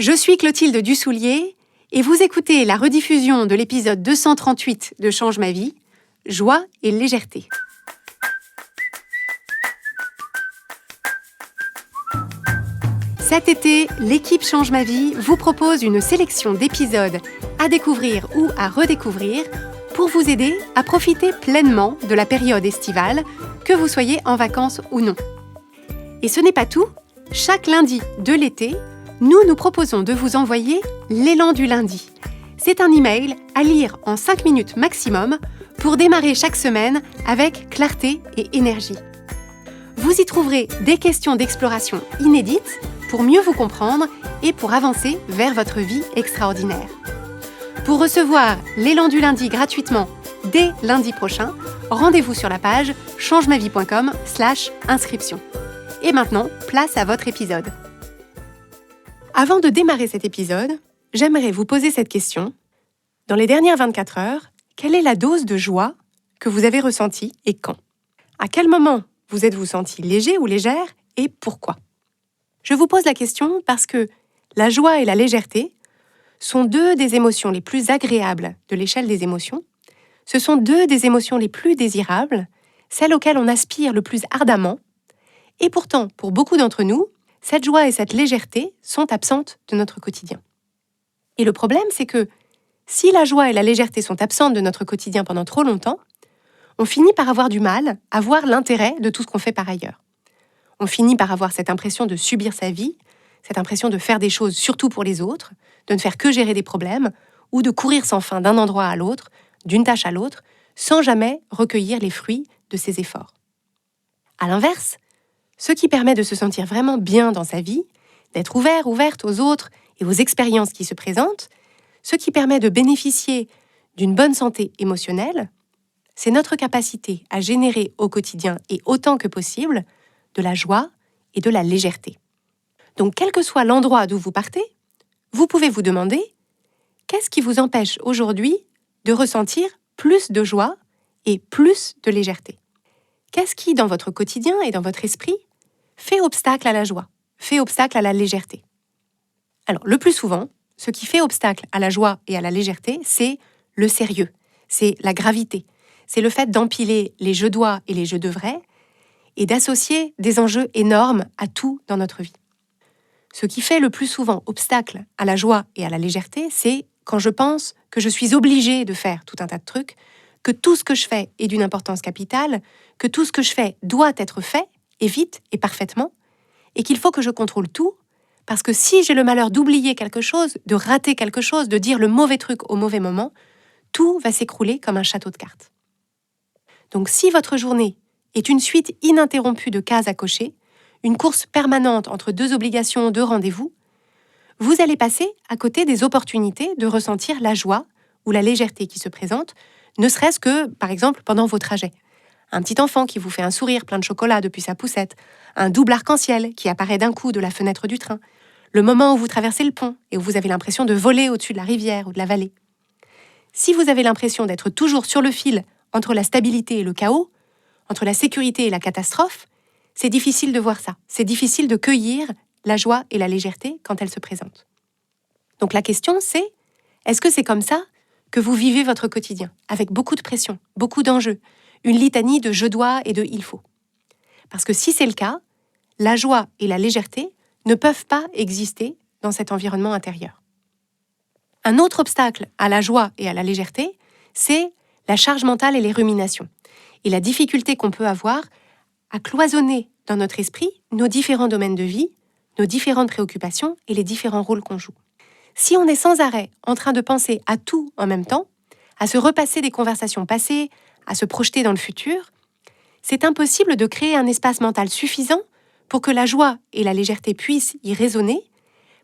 Je suis Clotilde Dussoulier et vous écoutez la rediffusion de l'épisode 238 de Change ma vie, Joie et légèreté. Cet été, l'équipe Change ma vie vous propose une sélection d'épisodes à découvrir ou à redécouvrir pour vous aider à profiter pleinement de la période estivale, que vous soyez en vacances ou non. Et ce n'est pas tout, chaque lundi de l'été, nous proposons de vous envoyer l'élan du lundi. C'est un email à lire en 5 minutes maximum pour démarrer chaque semaine avec clarté et énergie. Vous y trouverez des questions d'exploration inédites pour mieux vous comprendre et pour avancer vers votre vie extraordinaire. Pour recevoir l'élan du lundi gratuitement dès lundi prochain, rendez-vous sur la page changemavie.com/inscription. Et maintenant, place à votre épisode. Avant de démarrer cet épisode, j'aimerais vous poser cette question. Dans les dernières 24 heures, quelle est la dose de joie que vous avez ressentie et quand? À quel moment vous êtes-vous senti léger ou légère et pourquoi? Je vous pose la question parce que la joie et la légèreté sont deux des émotions les plus agréables de l'échelle des émotions. Ce sont deux des émotions les plus désirables, celles auxquelles on aspire le plus ardemment. Et pourtant, pour beaucoup d'entre nous, cette joie et cette légèreté sont absentes de notre quotidien. Et le problème, c'est que si la joie et la légèreté sont absentes de notre quotidien pendant trop longtemps, on finit par avoir du mal à voir l'intérêt de tout ce qu'on fait par ailleurs. On finit par avoir cette impression de subir sa vie, cette impression de faire des choses surtout pour les autres, de ne faire que gérer des problèmes, ou de courir sans fin d'un endroit à l'autre, d'une tâche à l'autre, sans jamais recueillir les fruits de ses efforts. À l'inverse, ce qui permet de se sentir vraiment bien dans sa vie, d'être ouverte aux autres et aux expériences qui se présentent, ce qui permet de bénéficier d'une bonne santé émotionnelle, c'est notre capacité à générer au quotidien et autant que possible de la joie et de la légèreté. Donc, quel que soit l'endroit d'où vous partez, vous pouvez vous demander qu'est-ce qui vous empêche aujourd'hui de ressentir plus de joie et plus de légèreté? Qu'est-ce qui, dans votre quotidien et dans votre esprit, fait obstacle à la joie, fait obstacle à la légèreté? Alors, le plus souvent, ce qui fait obstacle à la joie et à la légèreté, c'est le sérieux, c'est la gravité, c'est le fait d'empiler les je dois et les je devrais et d'associer des enjeux énormes à tout dans notre vie. Ce qui fait le plus souvent obstacle à la joie et à la légèreté, c'est quand je pense que je suis obligée de faire tout un tas de trucs, que tout ce que je fais est d'une importance capitale, que tout ce que je fais doit être fait, et vite et parfaitement, et qu'il faut que je contrôle tout, parce que si j'ai le malheur d'oublier quelque chose, de rater quelque chose, de dire le mauvais truc au mauvais moment, tout va s'écrouler comme un château de cartes. Donc si votre journée est une suite ininterrompue de cases à cocher, une course permanente entre deux obligations, deux rendez-vous, vous allez passer à côté des opportunités de ressentir la joie ou la légèreté qui se présente, ne serait-ce que, par exemple, pendant vos trajets. Un petit enfant qui vous fait un sourire plein de chocolat depuis sa poussette, un double arc-en-ciel qui apparaît d'un coup de la fenêtre du train, le moment où vous traversez le pont et où vous avez l'impression de voler au-dessus de la rivière ou de la vallée. Si vous avez l'impression d'être toujours sur le fil entre la stabilité et le chaos, entre la sécurité et la catastrophe, c'est difficile de voir ça. C'est difficile de cueillir la joie et la légèreté quand elles se présentent. Donc la question c'est, est-ce que c'est comme ça que vous vivez votre quotidien, avec beaucoup de pression, beaucoup d'enjeux, une litanie de « je dois » et de « il faut ». Parce que si c'est le cas, la joie et la légèreté ne peuvent pas exister dans cet environnement intérieur. Un autre obstacle à la joie et à la légèreté, c'est la charge mentale et les ruminations, et la difficulté qu'on peut avoir à cloisonner dans notre esprit nos différents domaines de vie, nos différentes préoccupations et les différents rôles qu'on joue. Si on est sans arrêt en train de penser à tout en même temps, à se repasser des conversations passées, à se projeter dans le futur, c'est impossible de créer un espace mental suffisant pour que la joie et la légèreté puissent y résonner,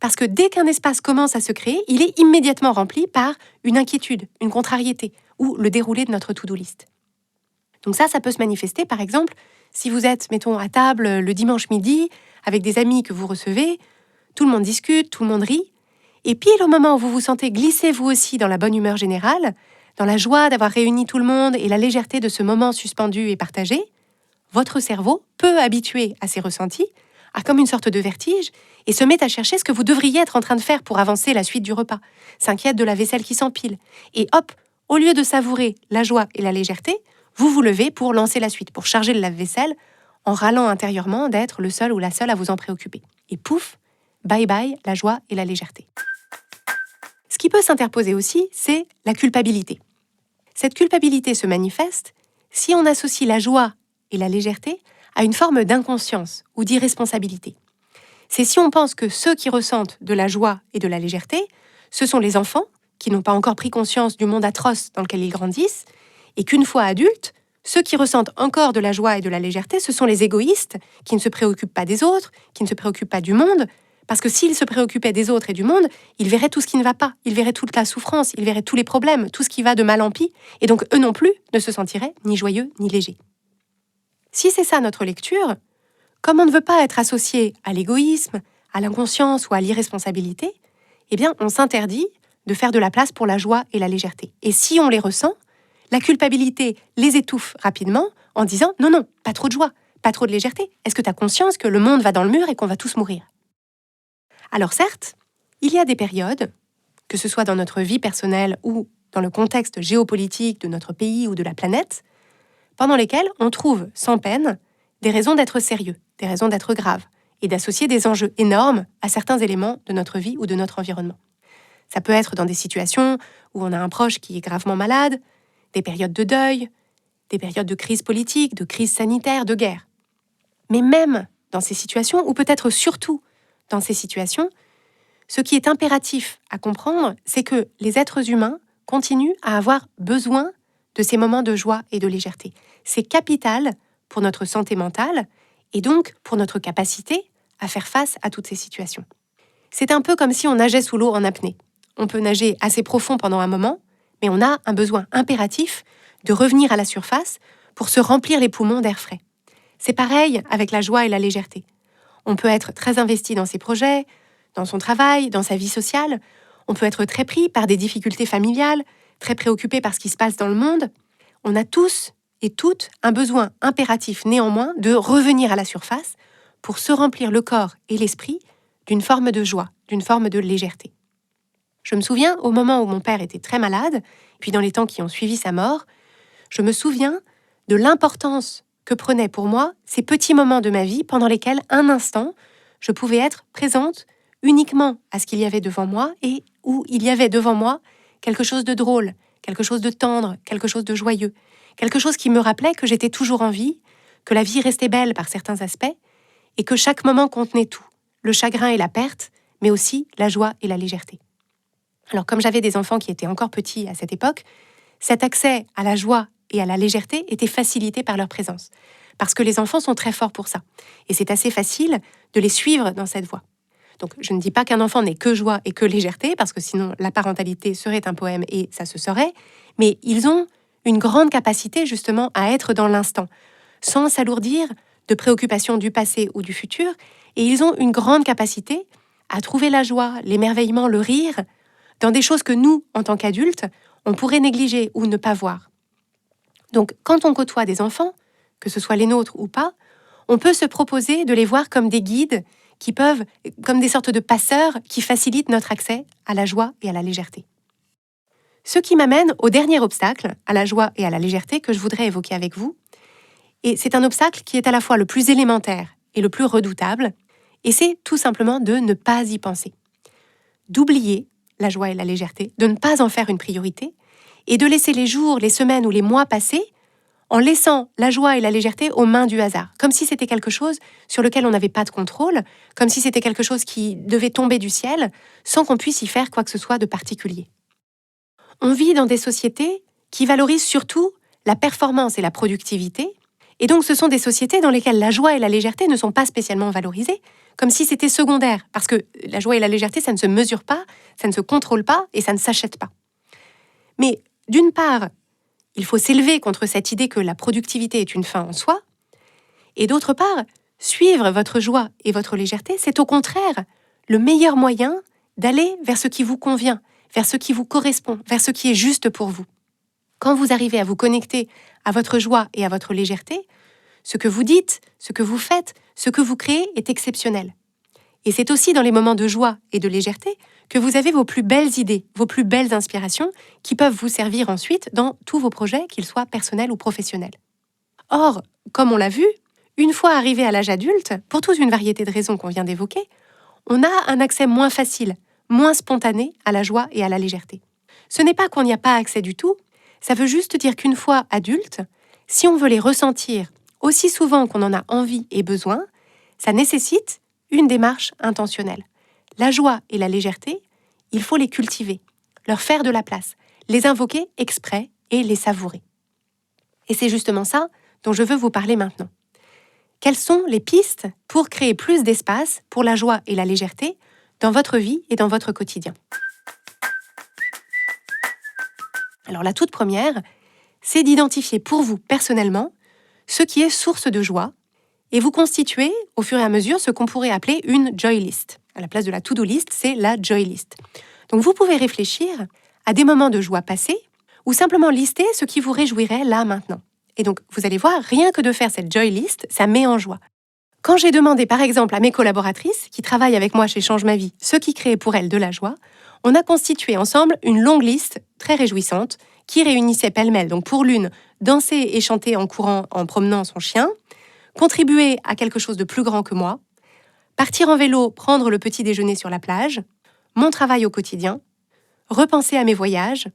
parce que dès qu'un espace commence à se créer, il est immédiatement rempli par une inquiétude, une contrariété ou le déroulé de notre to-do list. Donc ça peut se manifester, par exemple, si vous êtes, mettons, à table le dimanche midi, avec des amis que vous recevez, tout le monde discute, tout le monde rit, et pile au moment où vous vous sentez glisser vous aussi dans la bonne humeur générale, dans la joie d'avoir réuni tout le monde et la légèreté de ce moment suspendu et partagé, votre cerveau, peu habitué à ces ressentis, a comme une sorte de vertige et se met à chercher ce que vous devriez être en train de faire pour avancer la suite du repas, s'inquiète de la vaisselle qui s'empile, et hop, au lieu de savourer la joie et la légèreté, vous vous levez pour lancer la suite, pour charger le lave-vaisselle, en râlant intérieurement d'être le seul ou la seule à vous en préoccuper. Et pouf, bye bye la joie et la légèreté. Ce qui peut s'interposer aussi, c'est la culpabilité. Cette culpabilité se manifeste si on associe la joie et la légèreté à une forme d'inconscience ou d'irresponsabilité. C'est si on pense que ceux qui ressentent de la joie et de la légèreté, ce sont les enfants qui n'ont pas encore pris conscience du monde atroce dans lequel ils grandissent, et qu'une fois adultes, ceux qui ressentent encore de la joie et de la légèreté, ce sont les égoïstes qui ne se préoccupent pas des autres, qui ne se préoccupent pas du monde, parce que s'ils se préoccupaient des autres et du monde, ils verraient tout ce qui ne va pas, ils verraient toute la souffrance, ils verraient tous les problèmes, tout ce qui va de mal en pis, et donc eux non plus ne se sentiraient ni joyeux ni légers. Si c'est ça notre lecture, comme on ne veut pas être associé à l'égoïsme, à l'inconscience ou à l'irresponsabilité, eh bien on s'interdit de faire de la place pour la joie et la légèreté. Et si on les ressent, la culpabilité les étouffe rapidement en disant « Non, non, pas trop de joie, pas trop de légèreté. Est-ce que tu as conscience que le monde va dans le mur et qu'on va tous mourir ?» Alors certes, il y a des périodes, que ce soit dans notre vie personnelle ou dans le contexte géopolitique de notre pays ou de la planète, pendant lesquelles on trouve sans peine des raisons d'être sérieux, des raisons d'être graves et d'associer des enjeux énormes à certains éléments de notre vie ou de notre environnement. Ça peut être dans des situations où on a un proche qui est gravement malade, des périodes de deuil, des périodes de crise politique, de crise sanitaire, de guerre. Mais même dans ces situations, ou peut-être surtout dans ces situations, ce qui est impératif à comprendre, c'est que les êtres humains continuent à avoir besoin de ces moments de joie et de légèreté. C'est capital pour notre santé mentale et donc pour notre capacité à faire face à toutes ces situations. C'est un peu comme si on nageait sous l'eau en apnée. On peut nager assez profond pendant un moment, mais on a un besoin impératif de revenir à la surface pour se remplir les poumons d'air frais. C'est pareil avec la joie et la légèreté. On peut être très investi dans ses projets, dans son travail, dans sa vie sociale. On peut être très pris par des difficultés familiales, très préoccupé par ce qui se passe dans le monde. On a tous et toutes un besoin impératif néanmoins de revenir à la surface pour se remplir le corps et l'esprit d'une forme de joie, d'une forme de légèreté. Je me souviens, au moment où mon père était très malade, puis dans les temps qui ont suivi sa mort, je me souviens de l'importance que prenaient pour moi ces petits moments de ma vie pendant lesquels, un instant, je pouvais être présente uniquement à ce qu'il y avait devant moi et où il y avait devant moi quelque chose de drôle, quelque chose de tendre, quelque chose de joyeux, quelque chose qui me rappelait que j'étais toujours en vie, que la vie restait belle par certains aspects et que chaque moment contenait tout, le chagrin et la perte, mais aussi la joie et la légèreté. Alors comme j'avais des enfants qui étaient encore petits à cette époque, cet accès à la joie et à la légèreté était facilité par leur présence, parce que les enfants sont très forts pour ça, et c'est assez facile de les suivre dans cette voie. Donc je ne dis pas qu'un enfant n'ait que joie et que légèreté, parce que sinon la parentalité serait un poème et ça se saurait, mais ils ont une grande capacité justement à être dans l'instant, sans s'alourdir de préoccupations du passé ou du futur, et ils ont une grande capacité à trouver la joie, l'émerveillement, le rire, dans des choses que nous, en tant qu'adultes, on pourrait négliger ou ne pas voir. Donc, quand on côtoie des enfants, que ce soit les nôtres ou pas, on peut se proposer de les voir comme des guides qui peuvent, comme des sortes de passeurs qui facilitent notre accès à la joie et à la légèreté. Ce qui m'amène au dernier obstacle, à la joie et à la légèreté, que je voudrais évoquer avec vous. Et c'est un obstacle qui est à la fois le plus élémentaire et le plus redoutable, et c'est tout simplement de ne pas y penser. D'oublier la joie et la légèreté, de ne pas en faire une priorité, et de laisser les jours, les semaines ou les mois passer en laissant la joie et la légèreté aux mains du hasard, comme si c'était quelque chose sur lequel on n'avait pas de contrôle, comme si c'était quelque chose qui devait tomber du ciel, sans qu'on puisse y faire quoi que ce soit de particulier. On vit dans des sociétés qui valorisent surtout la performance et la productivité, et donc ce sont des sociétés dans lesquelles la joie et la légèreté ne sont pas spécialement valorisées, comme si c'était secondaire, parce que la joie et la légèreté, ça ne se mesure pas, ça ne se contrôle pas et ça ne s'achète pas. Mais d'une part, il faut s'élever contre cette idée que la productivité est une fin en soi, et d'autre part, suivre votre joie et votre légèreté, c'est au contraire le meilleur moyen d'aller vers ce qui vous convient, vers ce qui vous correspond, vers ce qui est juste pour vous. Quand vous arrivez à vous connecter à votre joie et à votre légèreté, ce que vous dites, ce que vous faites, ce que vous créez est exceptionnel. Et c'est aussi dans les moments de joie et de légèreté que vous avez vos plus belles idées, vos plus belles inspirations qui peuvent vous servir ensuite dans tous vos projets, qu'ils soient personnels ou professionnels. Or, comme on l'a vu, une fois arrivé à l'âge adulte, pour toute une variété de raisons qu'on vient d'évoquer, on a un accès moins facile, moins spontané à la joie et à la légèreté. Ce n'est pas qu'on n'y a pas accès du tout, ça veut juste dire qu'une fois adulte, si on veut les ressentir aussi souvent qu'on en a envie et besoin, ça nécessite une démarche intentionnelle. La joie et la légèreté, il faut les cultiver, leur faire de la place, les invoquer exprès et les savourer. Et c'est justement ça dont je veux vous parler maintenant. Quelles sont les pistes pour créer plus d'espace pour la joie et la légèreté dans votre vie et dans votre quotidien ? Alors la toute première, c'est d'identifier pour vous personnellement ce qui est source de joie et vous constituer au fur et à mesure ce qu'on pourrait appeler une joy list. À la place de la to-do list, c'est la joy list. Donc vous pouvez réfléchir à des moments de joie passés ou simplement lister ce qui vous réjouirait là maintenant. Et donc vous allez voir, rien que de faire cette joy list, ça met en joie. Quand j'ai demandé par exemple à mes collaboratrices qui travaillent avec moi chez Change ma vie ce qui crée pour elles de la joie, on a constitué ensemble une longue liste très réjouissante qui réunissait pêle-mêle. Donc pour l'une, danser et chanter en courant en promenant son chien, contribuer à quelque chose de plus grand que moi, partir en vélo, prendre le petit déjeuner sur la plage, mon travail au quotidien, repenser à mes voyages,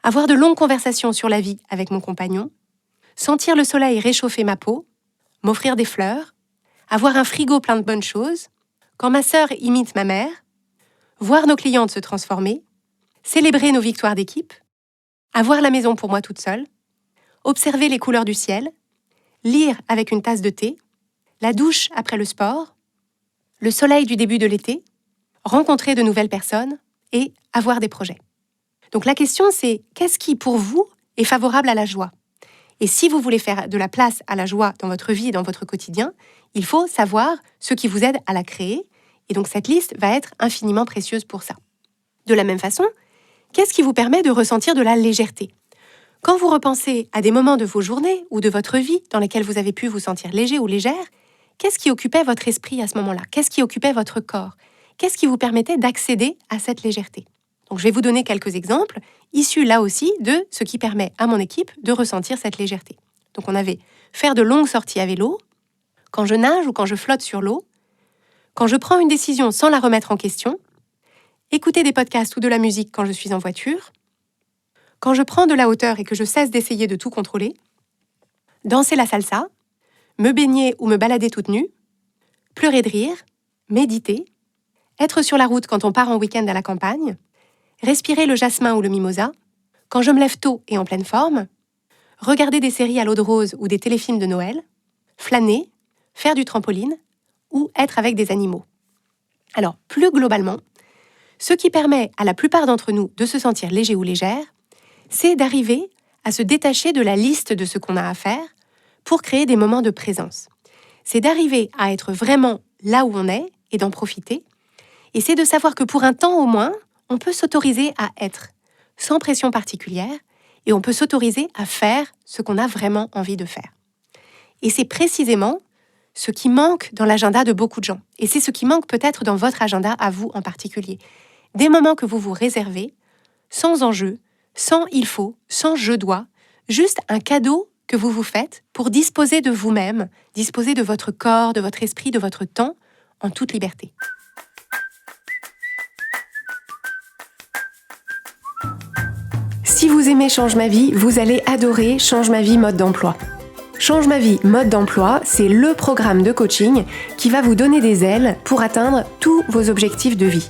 avoir de longues conversations sur la vie avec mon compagnon, sentir le soleil réchauffer ma peau, m'offrir des fleurs, avoir un frigo plein de bonnes choses, quand ma sœur imite ma mère, voir nos clientes se transformer, célébrer nos victoires d'équipe, avoir la maison pour moi toute seule, observer les couleurs du ciel, lire avec une tasse de thé, la douche après le sport, le soleil du début de l'été, rencontrer de nouvelles personnes et avoir des projets. Donc la question c'est, qu'est-ce qui pour vous est favorable à la joie ? Et si vous voulez faire de la place à la joie dans votre vie et dans votre quotidien, il faut savoir ce qui vous aide à la créer. Et donc cette liste va être infiniment précieuse pour ça. De la même façon, qu'est-ce qui vous permet de ressentir de la légèreté ? Quand vous repensez à des moments de vos journées ou de votre vie dans lesquels vous avez pu vous sentir léger ou légère, qu'est-ce qui occupait votre esprit à ce moment-là ? Qu'est-ce qui occupait votre corps ? Qu'est-ce qui vous permettait d'accéder à cette légèreté ? Donc je vais vous donner quelques exemples, issus là aussi de ce qui permet à mon équipe de ressentir cette légèreté. Donc on avait faire de longues sorties à vélo, quand je nage ou quand je flotte sur l'eau, quand je prends une décision sans la remettre en question, écouter des podcasts ou de la musique quand je suis en voiture, quand je prends de la hauteur et que je cesse d'essayer de tout contrôler, danser la salsa, me baigner ou me balader toute nue, pleurer de rire, méditer, être sur la route quand on part en week-end à la campagne, respirer le jasmin ou le mimosa, quand je me lève tôt et en pleine forme, regarder des séries à l'eau de rose ou des téléfilms de Noël, flâner, faire du trampoline ou être avec des animaux. Alors, plus globalement, ce qui permet à la plupart d'entre nous de se sentir léger ou légère, c'est d'arriver à se détacher de la liste de ce qu'on a à faire pour créer des moments de présence. C'est d'arriver à être vraiment là où on est et d'en profiter. Et c'est de savoir que pour un temps au moins, on peut s'autoriser à être, sans pression particulière, et on peut s'autoriser à faire ce qu'on a vraiment envie de faire. Et c'est précisément ce qui manque dans l'agenda de beaucoup de gens. Et c'est ce qui manque peut-être dans votre agenda à vous en particulier. Des moments que vous vous réservez, sans enjeu, sans il faut, sans je dois, juste un cadeau que vous vous faites pour disposer de vous-même, disposer de votre corps, de votre esprit, de votre temps, en toute liberté. Si vous aimez Change ma vie, vous allez adorer Change ma vie mode d'emploi. Change ma vie mode d'emploi, c'est le programme de coaching qui va vous donner des ailes pour atteindre tous vos objectifs de vie.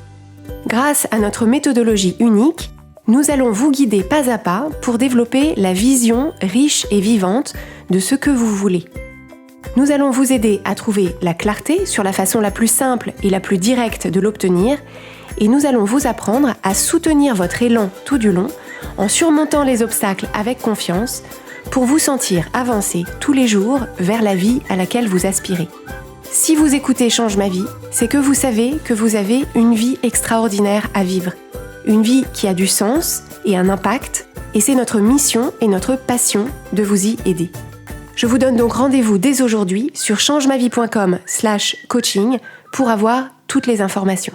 Grâce à notre méthodologie unique, nous allons vous guider pas à pas pour développer la vision riche et vivante de ce que vous voulez. Nous allons vous aider à trouver la clarté sur la façon la plus simple et la plus directe de l'obtenir, et nous allons vous apprendre à soutenir votre élan tout du long en surmontant les obstacles avec confiance pour vous sentir avancer tous les jours vers la vie à laquelle vous aspirez. Si vous écoutez Change ma vie, c'est que vous savez que vous avez une vie extraordinaire à vivre. Une vie qui a du sens et un impact, et c'est notre mission et notre passion de vous y aider. Je vous donne donc rendez-vous dès aujourd'hui sur changemavie.com/coaching pour avoir toutes les informations.